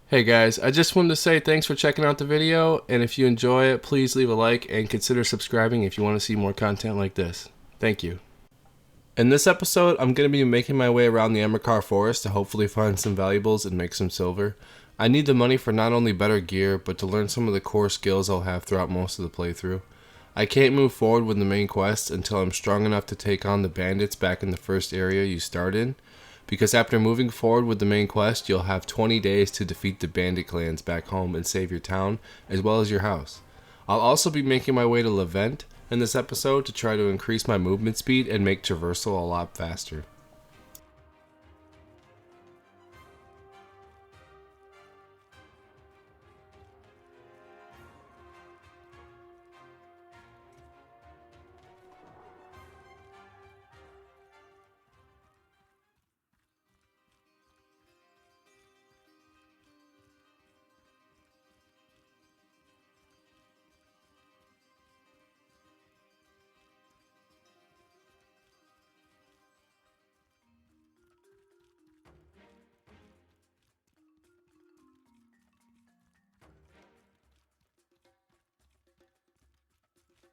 Hey guys, I just wanted to say thanks for checking out the video, and if you enjoy it, please leave a like and consider subscribing if you want to see more content like this. Thank you. In this episode, I'm going to be making my way around the Emmercar Forest to hopefully find some valuables and make some silver. I need the money for not only better gear, but to learn some of the core skills I'll have throughout most of the playthrough. I can't move forward with the main quest until I'm strong enough to take on the bandits back in the first area you start in, because after moving forward with the main quest, you'll have 20 days to defeat the bandit clans back home and save your town, as well as your house. I'll also be making my way to Levent in this episode to try to increase my movement speed and make traversal a lot faster.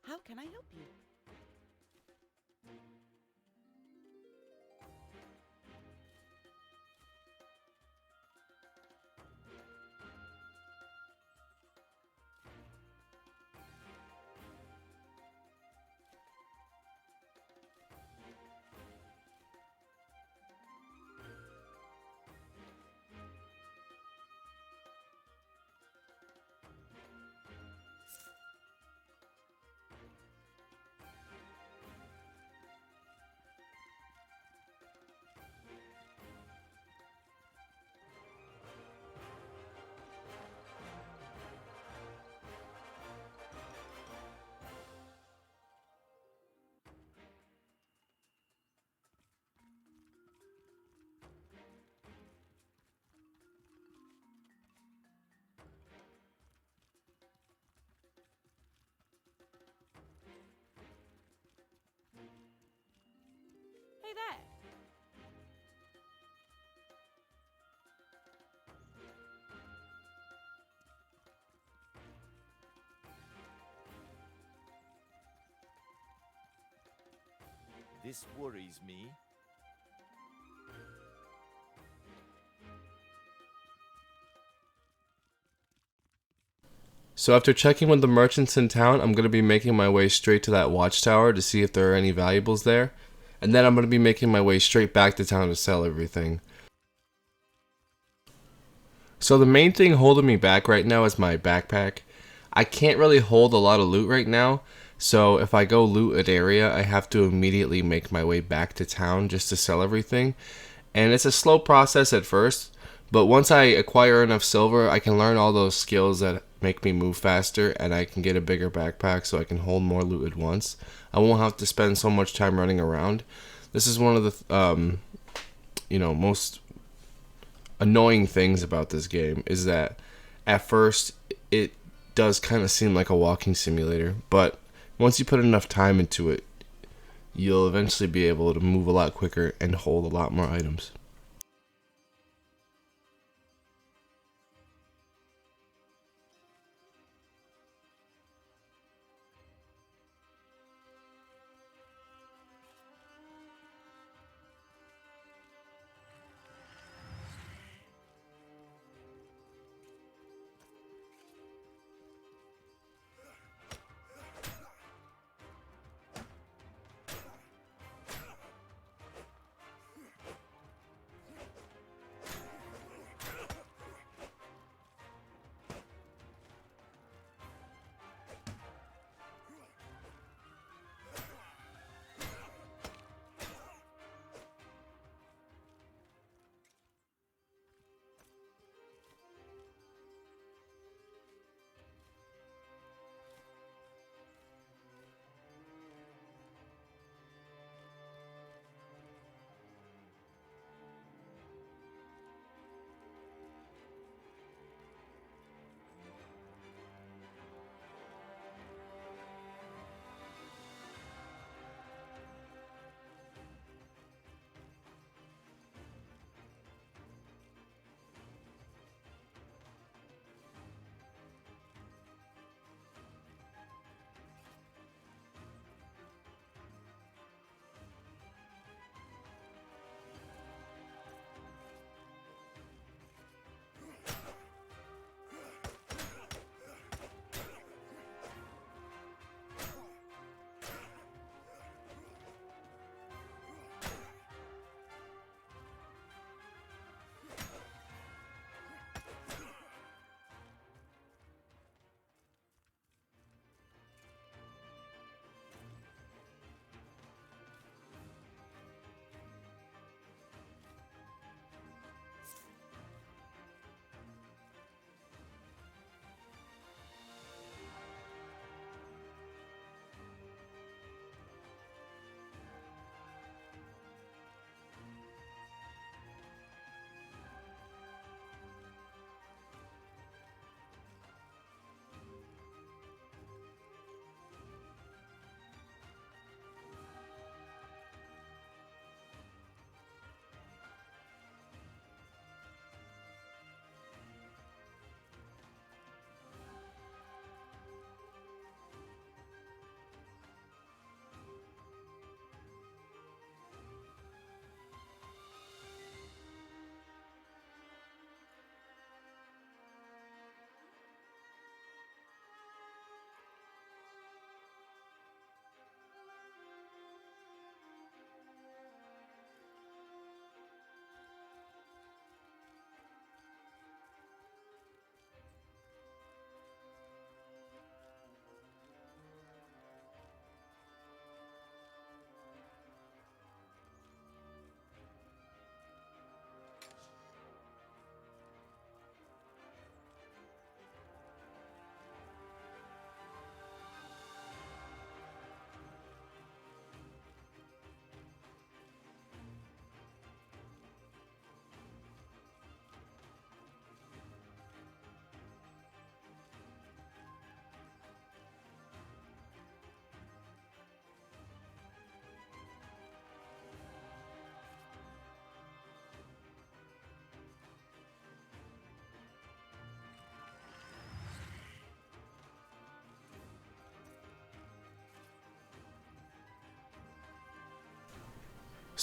How can I help you? Hey there! This worries me. So after checking with the merchants in town, I'm going to be making my way straight to that watchtower to see if there are any valuables there. And then I'm going to be making my way straight back to town to sell everything. So the main thing holding me back right now is my backpack. I can't really hold a lot of loot right now, so if I go loot an area, I have to immediately make my way back to town just to sell everything. And it's a slow process at first, but once I acquire enough silver, I can learn all those skills that make me move faster, and I can get a bigger backpack so I can hold more loot at once. I won't have to spend so much time running around. This is one of the most annoying things about this game is that at first it does kind of seem like a walking simulator, but once you put enough time into it, you'll eventually be able to move a lot quicker and hold a lot more items.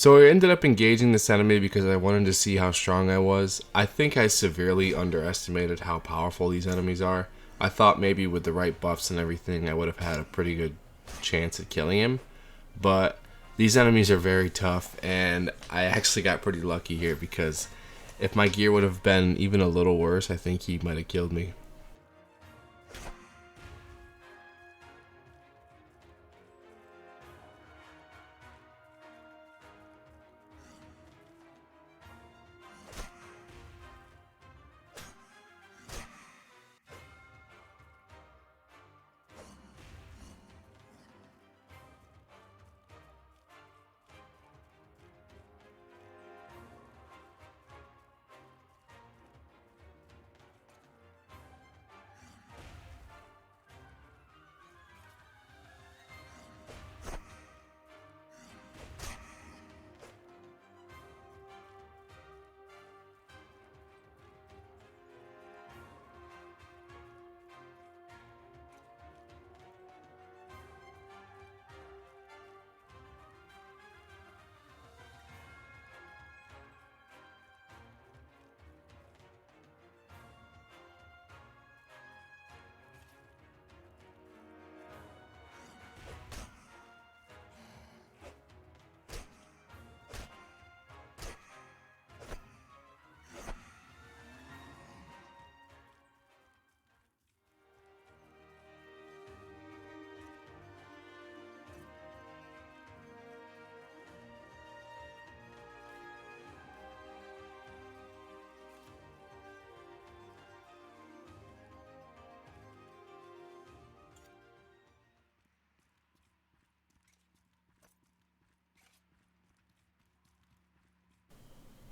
So I ended up engaging this enemy because I wanted to see how strong I was. I think I severely underestimated how powerful these enemies are. I thought maybe with the right buffs and everything I would have had a pretty good chance at killing him. But these enemies are very tough, and I actually got pretty lucky here because if my gear would have been even a little worse, I think he might have killed me.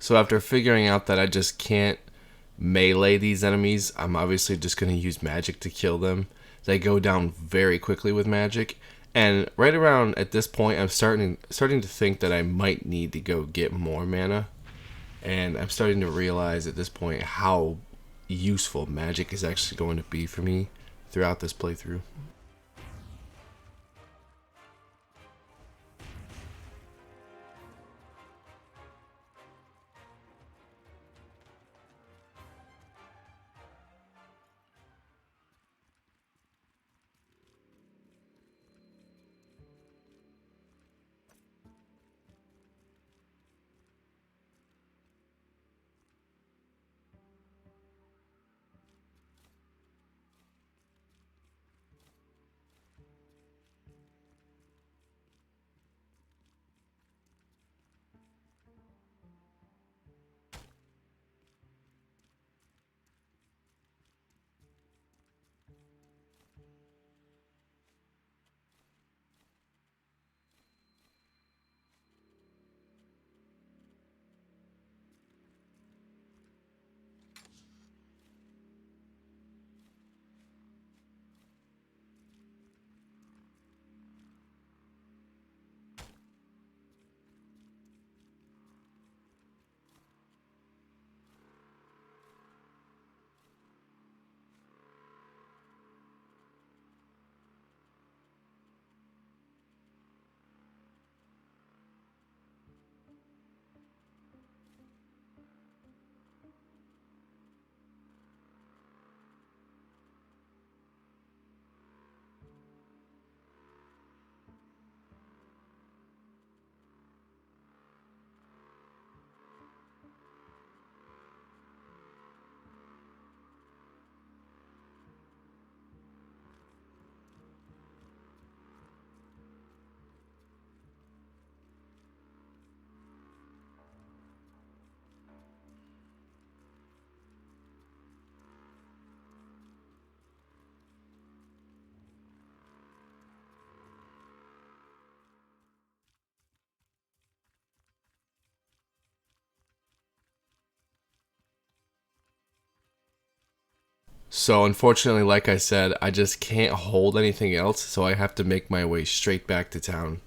So after figuring out that I just can't melee these enemies, I'm obviously just going to use magic to kill them. They go down very quickly with magic. And right around at this point, I'm starting to think that I might need to go get more mana. And I'm starting to realize at this point how useful magic is actually going to be for me throughout this playthrough. So unfortunately, like I said, I just can't hold anything else, so I have to make my way straight back to town.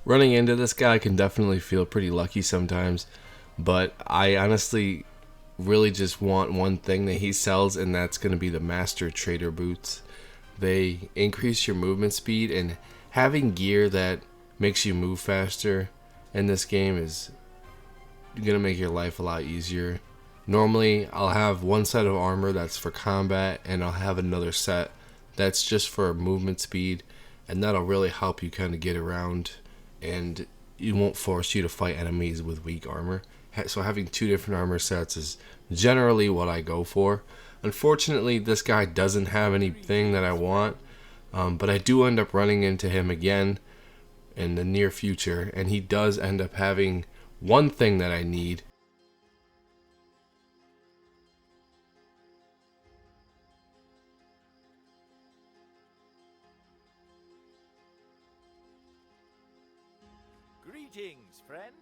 Running into this guy can definitely feel pretty lucky sometimes, but I honestly really just want one thing that he sells, and that's going to be the Master Trader boots. They increase your movement speed, and having gear that makes you move faster in this game is going to make your life a lot easier. Normally, I'll have one set of armor that's for combat, and I'll have another set that's just for movement speed, and that'll really help you kind of get around, and it won't force you to fight enemies with weak armor. So having two different armor sets is generally what I go for. Unfortunately, this guy doesn't have anything that I want, but I do end up running into him again in the near future, and he does end up having one thing that I need. Greetings, friend.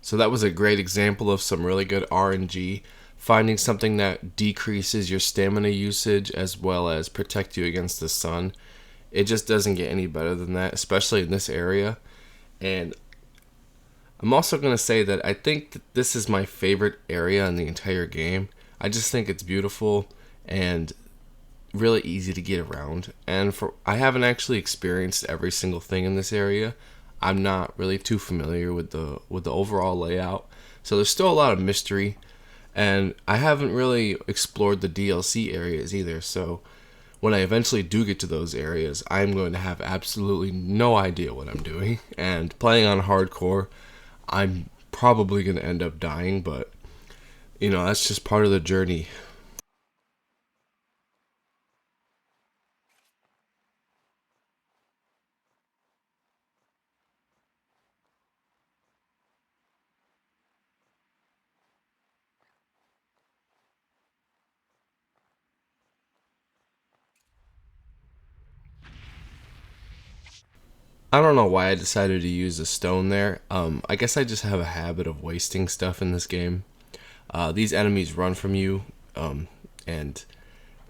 So that was a great example of some really good RNG, finding something that decreases your stamina usage as well as protect you against the sun. It just doesn't get any better than that, especially in this area. And I'm also going to say that I think that this is my favorite area in the entire game. I just think it's beautiful and really easy to get around. And for I haven't actually experienced every single thing in this area. I'm not really too familiar with the overall layout. So there's still a lot of mystery, and I haven't really explored the DLC areas either. So when I eventually do get to those areas, I'm going to have absolutely no idea what I'm doing. And playing on hardcore, I'm probably going to end up dying, but that's just part of the journey. I don't know why I decided to use a stone there. I guess I just have a habit of wasting stuff in this game. These enemies run from you, and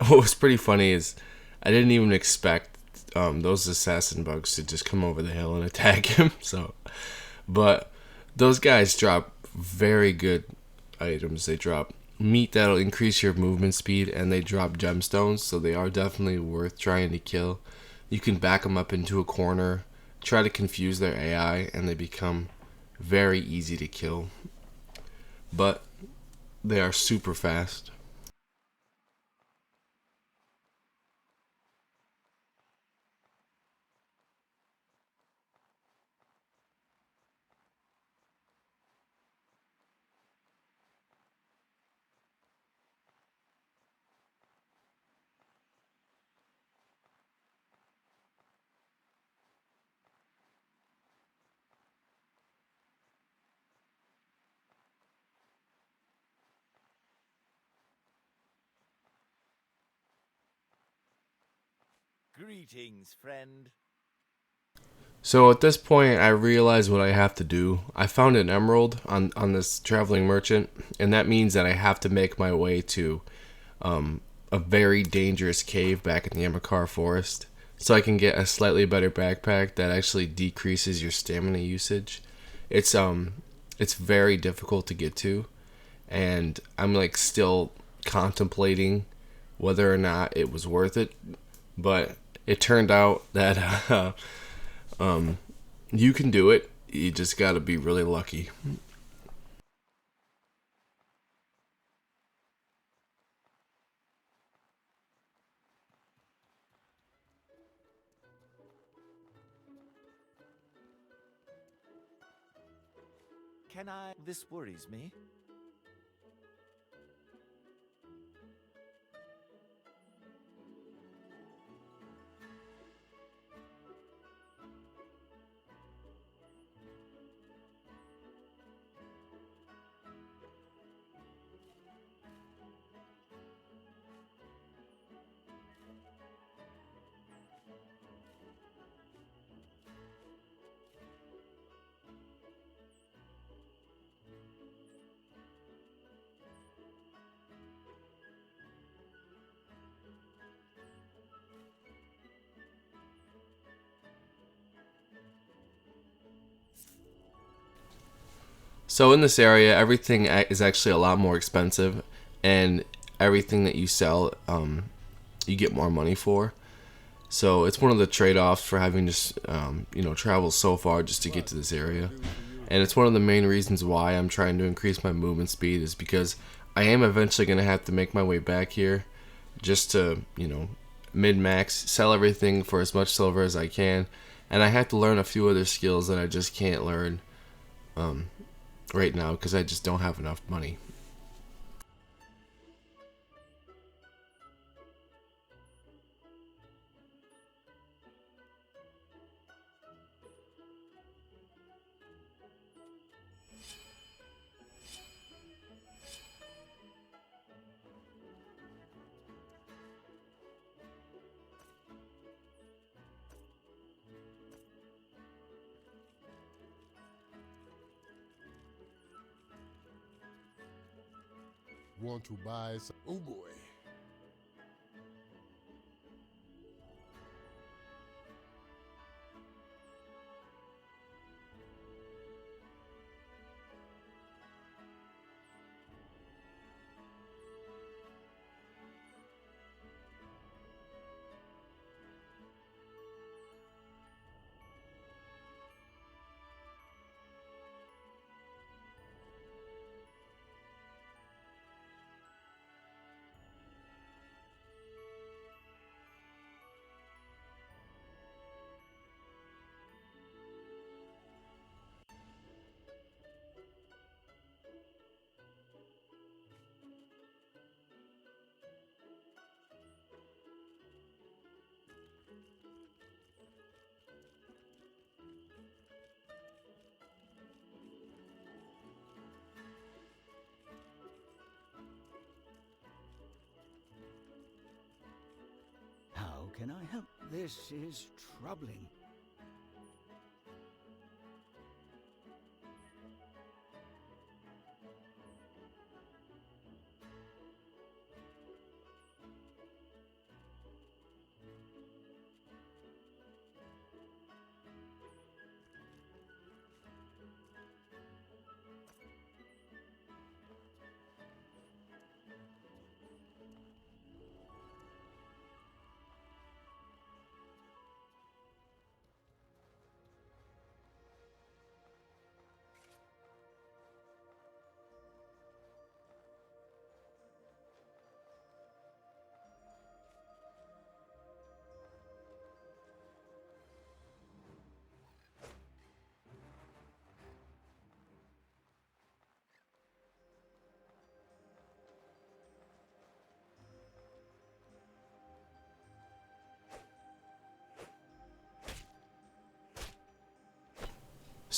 what was pretty funny is I didn't even expect those assassin bugs to just come over the hill and attack him. So, but those guys drop very good items. They drop meat that'll increase your movement speed, and they drop gemstones, so they are definitely worth trying to kill. You can back them up into a corner, try to confuse their AI, and they become very easy to kill. But they are super fast. Greetings, friend. So at this point, I realize what I have to do. I found an emerald on this traveling merchant, and that means that I have to make my way to a very dangerous cave back in the Amakar forest, so I can get a slightly better backpack that actually decreases your stamina usage. It's very difficult to get to, and I'm like still contemplating whether or not it was worth it. But it turned out that you can do it. You just got to be really lucky. Can I? This worries me. So in this area, everything is actually a lot more expensive, and everything that you sell, you get more money for. So it's one of the trade-offs for having just travel so far just to get to this area, and it's one of the main reasons why I'm trying to increase my movement speed is because I am eventually going to have to make my way back here, just to mid-max, sell everything for as much silver as I can, and I have to learn a few other skills that I just can't learn right now because I just don't have enough money. Want to buy some? Oh boy. How can I help? This is troubling.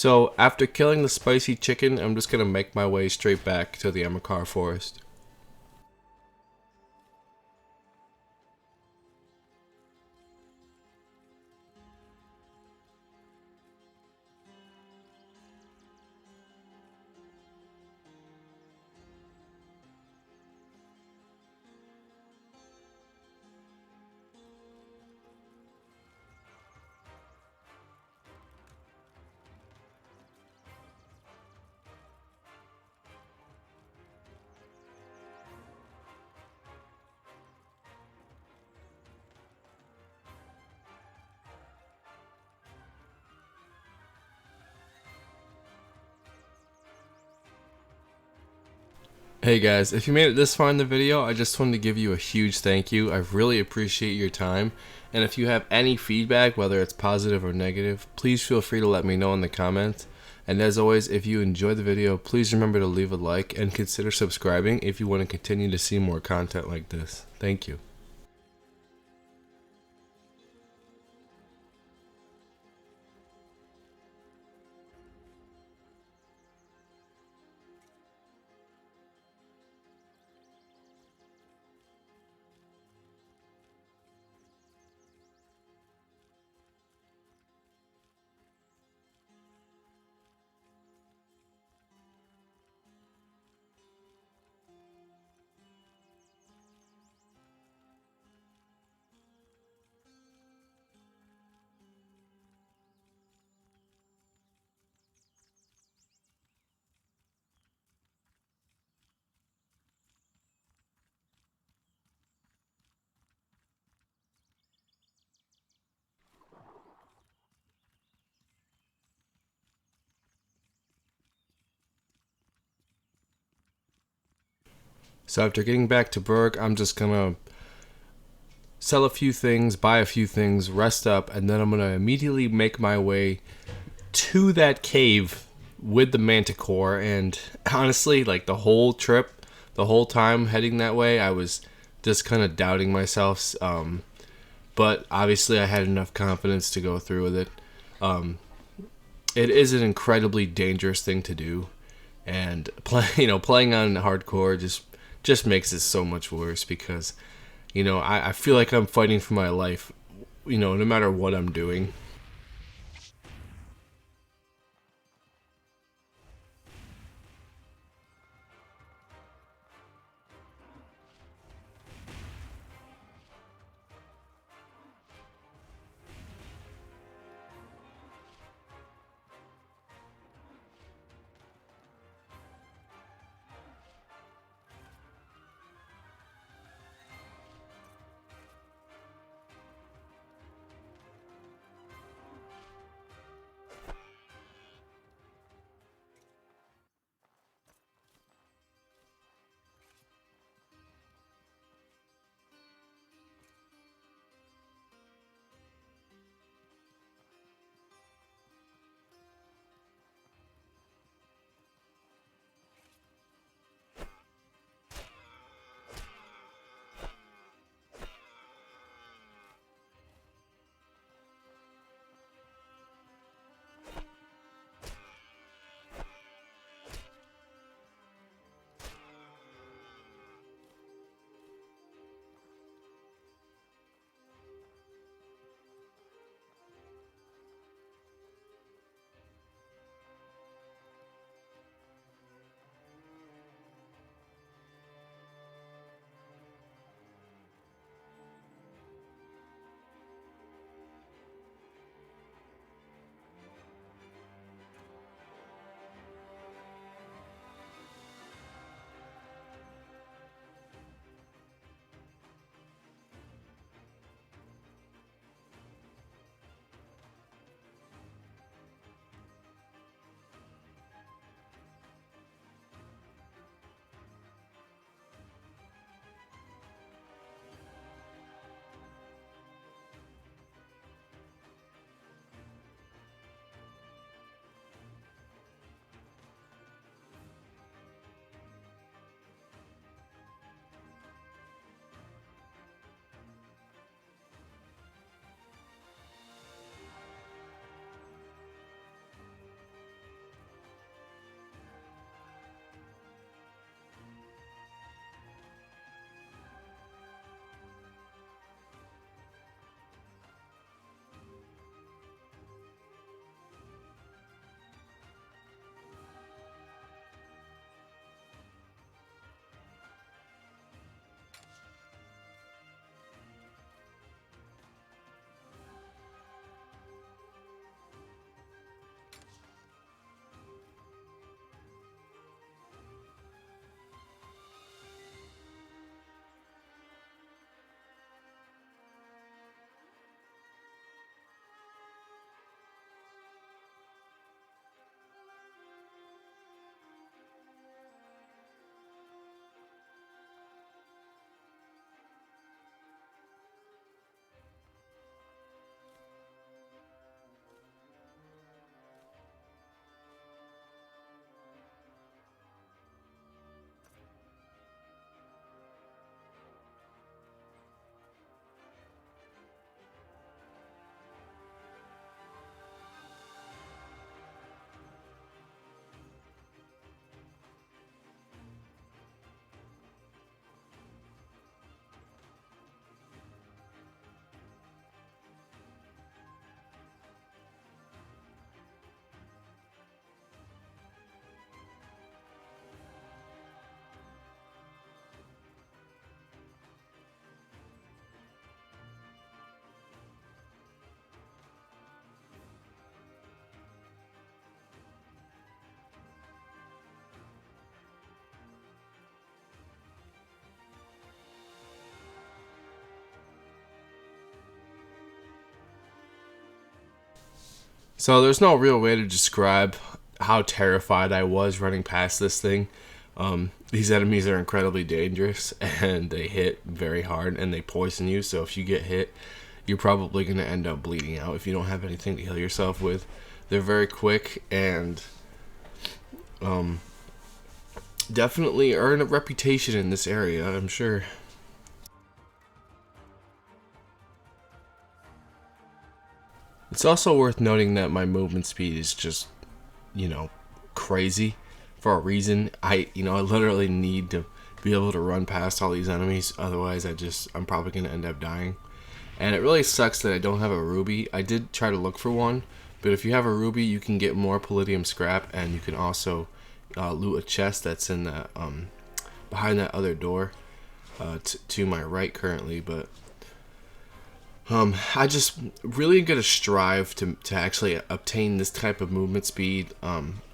So after killing the spicy chicken, I'm just gonna make my way straight back to the Amakar forest. Hey guys, if you made it this far in the video, I just wanted to give you a huge thank you. I really appreciate your time, and if you have any feedback, whether it's positive or negative, please feel free to let me know in the comments. And as always, if you enjoyed the video, please remember to leave a like and consider subscribing if you want to continue to see more content like this. Thank you. So after getting back to Berg, I'm just gonna sell a few things, buy a few things, rest up, and then I'm gonna immediately make my way to that cave with the Manticore. And honestly, like the whole trip, the whole time heading that way, I was just kind of doubting myself. But obviously, I had enough confidence to go through with it. It is an incredibly dangerous thing to do, and playing on hardcore just makes it so much worse because I feel like I'm fighting for my life, no matter what I'm doing. So there's no real way to describe how terrified I was running past this thing. These enemies are incredibly dangerous and they hit very hard and they poison you. So if you get hit, you're probably going to end up bleeding out if you don't have anything to heal yourself with. They're very quick and definitely earn a reputation in this area, I'm sure. It's also worth noting that my movement speed is just, crazy for a reason. I literally need to be able to run past all these enemies. Otherwise, I'm probably going to end up dying. And it really sucks that I don't have a ruby. I did try to look for one, but if you have a ruby, you can get more palladium scrap, and you can also loot a chest that's in that behind that other door to my right currently. But I just really gonna strive to actually obtain this type of movement speed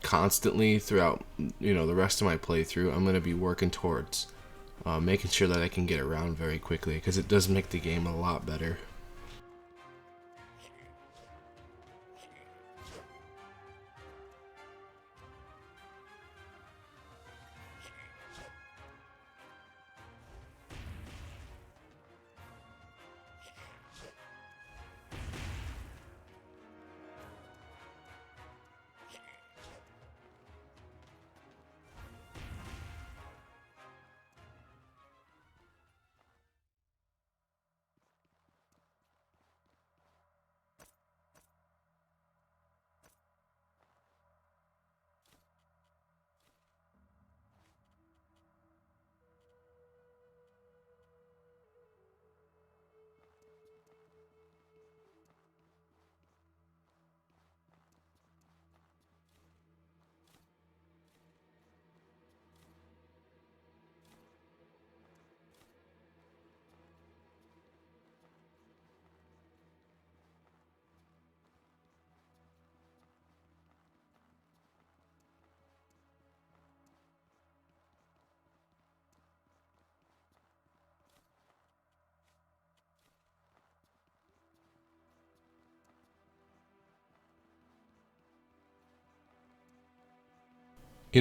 constantly throughout the rest of my playthrough. I'm gonna be working towards making sure that I can get around very quickly, because it does make the game a lot better.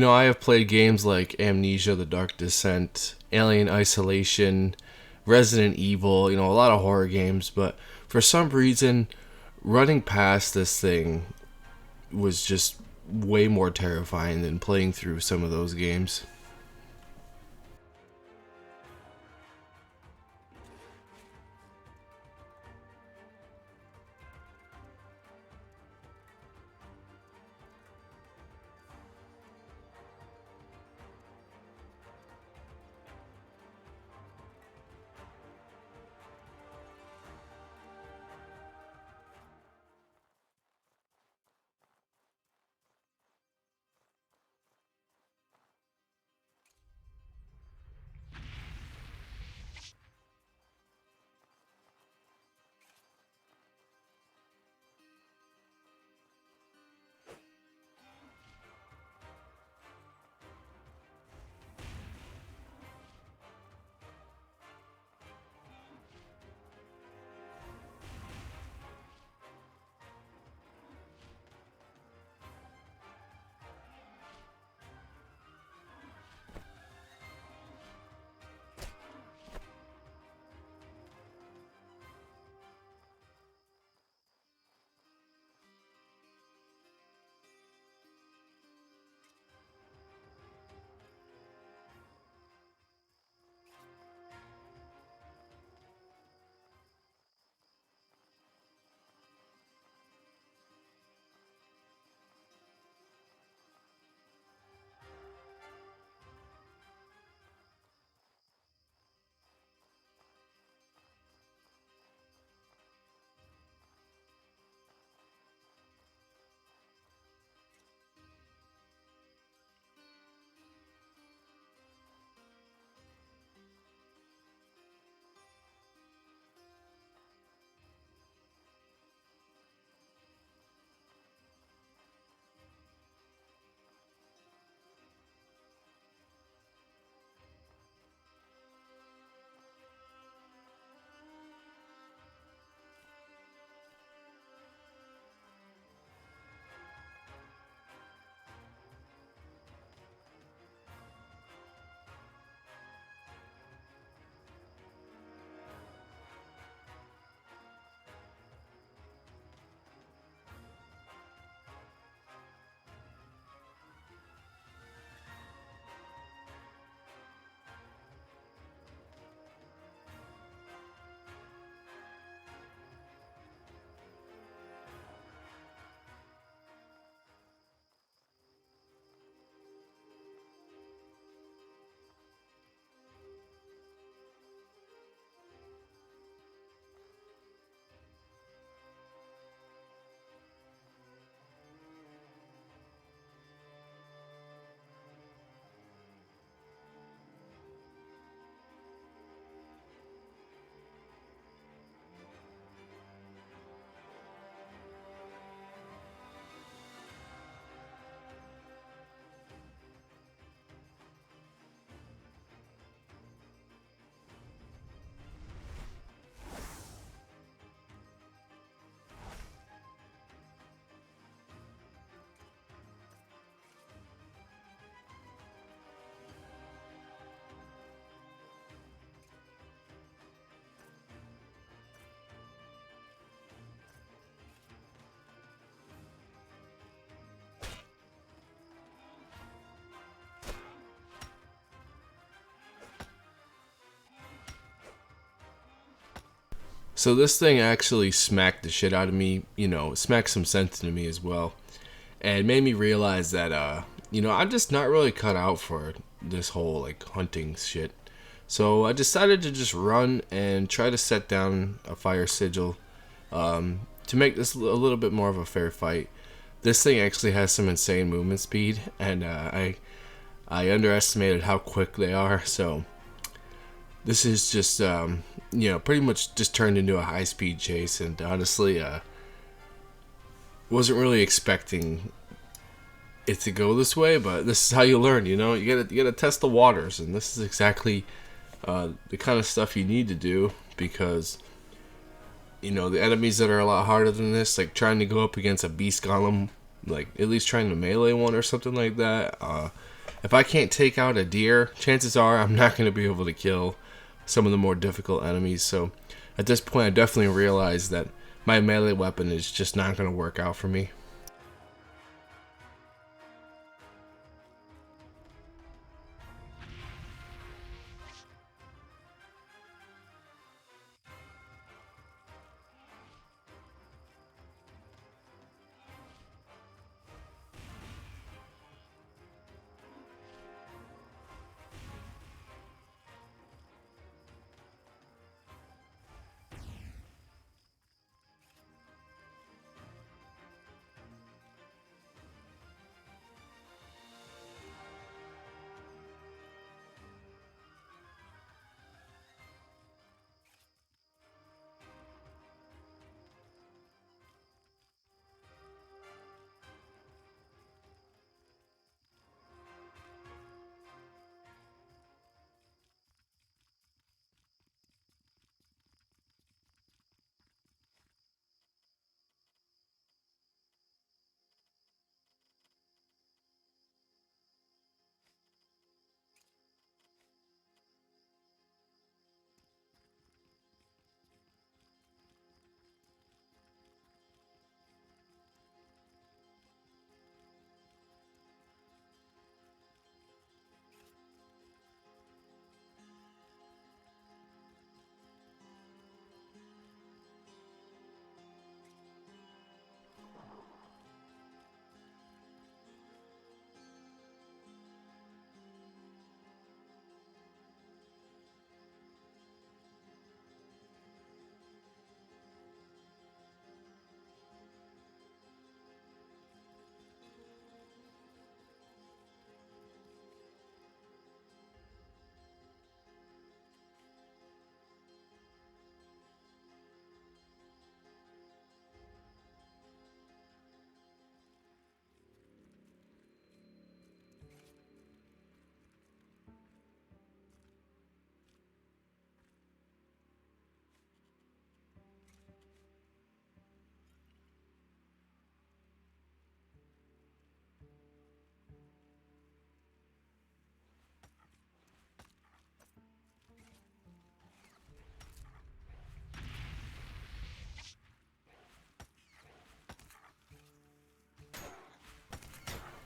I have played games like Amnesia: The Dark Descent, Alien Isolation, Resident Evil, a lot of horror games, but for some reason, running past this thing was just way more terrifying than playing through some of those games. So this thing actually smacked the shit out of me, smacked some sense into me as well. And made me realize that, I'm just not really cut out for this whole, like, hunting shit. So I decided to just run and try to set down a fire sigil to make this a little bit more of a fair fight. This thing actually has some insane movement speed, and I underestimated how quick they are, so this is just, pretty much just turned into a high-speed chase, and honestly, wasn't really expecting it to go this way, but this is how you learn, you gotta test the waters, and this is exactly the kind of stuff you need to do, because the enemies that are a lot harder than this, like trying to go up against a beast golem, like at least trying to melee one or something like that, if I can't take out a deer, chances are I'm not going to be able to kill some of the more difficult enemies. So at this point I definitely realized that my melee weapon is just not going to work out for me.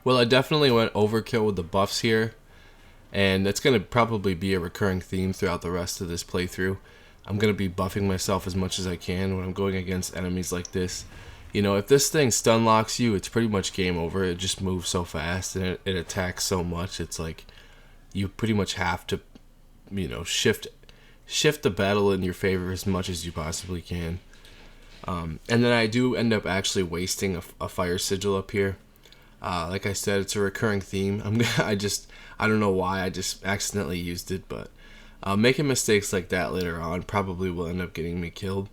Well, I definitely went overkill with the buffs here, and it's going to probably be a recurring theme throughout the rest of this playthrough. I'm going to be buffing myself as much as I can when I'm going against enemies like this. If this thing stun locks you, it's pretty much game over. It just moves so fast, and it attacks so much. It's like you pretty much have to, shift the battle in your favor as much as you possibly can. And then I do end up actually wasting a fire sigil up here. Like I said, it's a recurring theme. I don't know why I just accidentally used it, but making mistakes like that later on probably will end up getting me killed.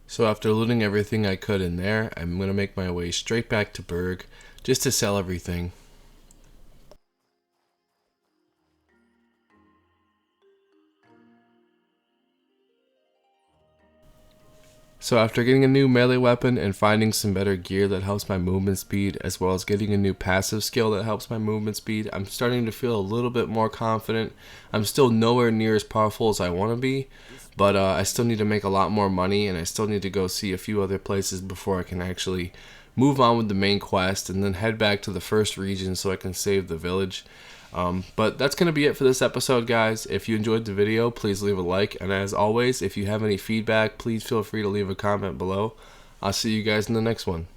So after looting everything I could in there, I'm going to make my way straight back to Berg just to sell everything. So after getting a new melee weapon and finding some better gear that helps my movement speed, as well as getting a new passive skill that helps my movement speed, I'm starting to feel a little bit more confident. I'm still nowhere near as powerful as I want to be, but I still need to make a lot more money, and I still need to go see a few other places before I can actually move on with the main quest and then head back to the first region so I can save the village. But that's going to be it for this episode, guys. If you enjoyed the video, please leave a like. And as always, if you have any feedback, please feel free to leave a comment below. I'll see you guys in the next one.